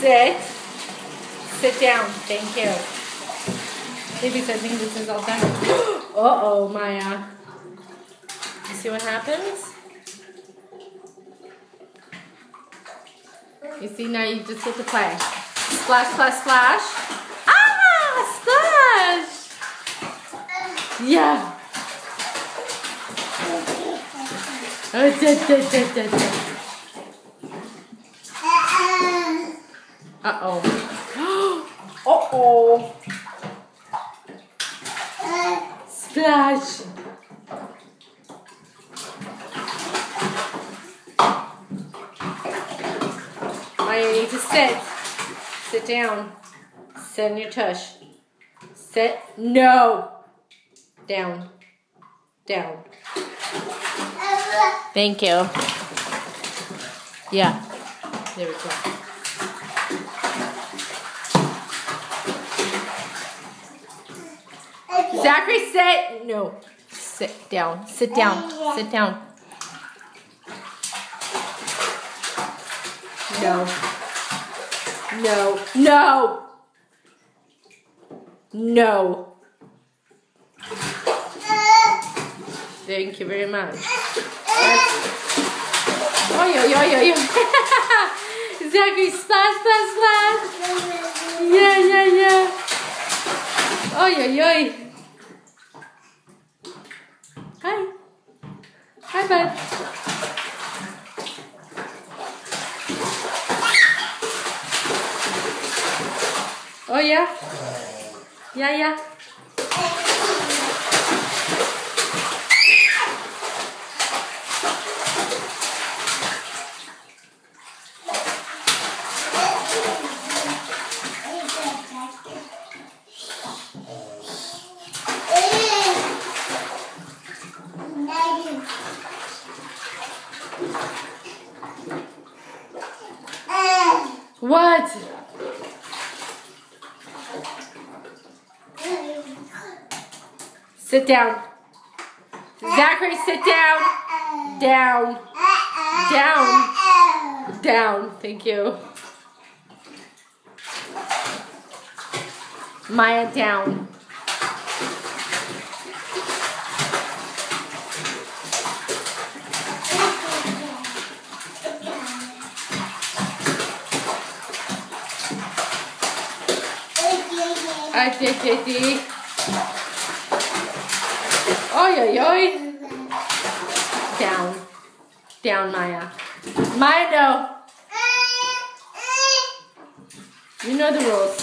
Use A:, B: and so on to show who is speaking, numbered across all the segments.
A: sit. Sit down. Thank you. Babies, I think this is all done. Uh-oh, Maya. You see what happens? You see, now you just get to play. Splash, splash, splash. Ah! Splash! Yeah. Uh-oh. Uh-oh. Splash. Now you need to sit. Sit down. Sit on your tush. Sit. No. Down. Down. Thank you. Yeah. There we go. Zachary, sit. No. Sit down. Sit down. Sit down. No. No. No. No. Thank you very much. Oh, yo, yo, yo, yo. Zachary, splash, splash, splash. Yeah, yeah, yeah. Oh, yo, yo. Hi. Hi, bud. Oh, yeah? Yeah, yeah. What? Sit down. Zachary, sit down. Down. Down. Down. Thank you. Maya, down. Oi, oi, oi. Down. Down, Maya. Maya, no. You know the rules.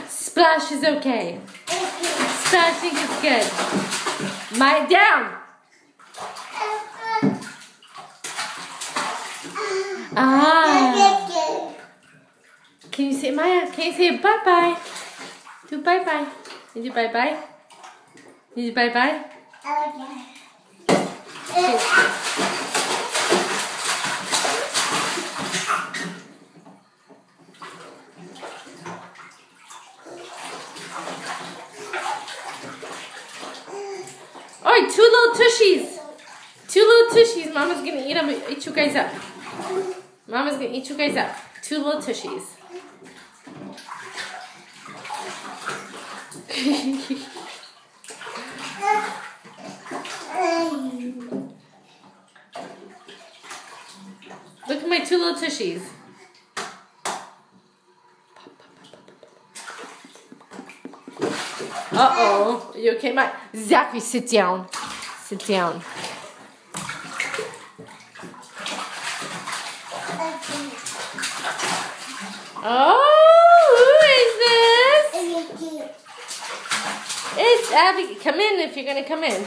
A: Splash is okay. Splashing is good. Maya, down. Ah. Can you say, Maya, can you say bye-bye? Do bye-bye. Did you bye-bye? Did you bye-bye? Okay. Oh, two little tushies. Two little tushies. Mama's gonna eat you guys up. Mama's gonna eat you guys up. Two little tushies. Look at my two little tushies. Uh-oh. You okay, Mike? Zachary, sit down. Sit down. Oh, who is this? It's Abby. Come in if you're going to come in.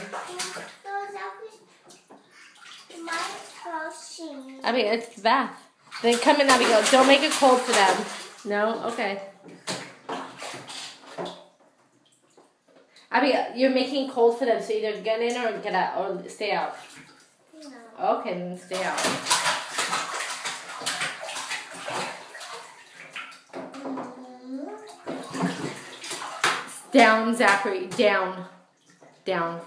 A: Abigail, it's the bath. Then come in, Abigail. Don't make it cold for them. No? Okay. Abigail, you're making it cold for them, so either get in or get out, or stay out. No. Okay, then stay out. Down, Zachary. Down. Down.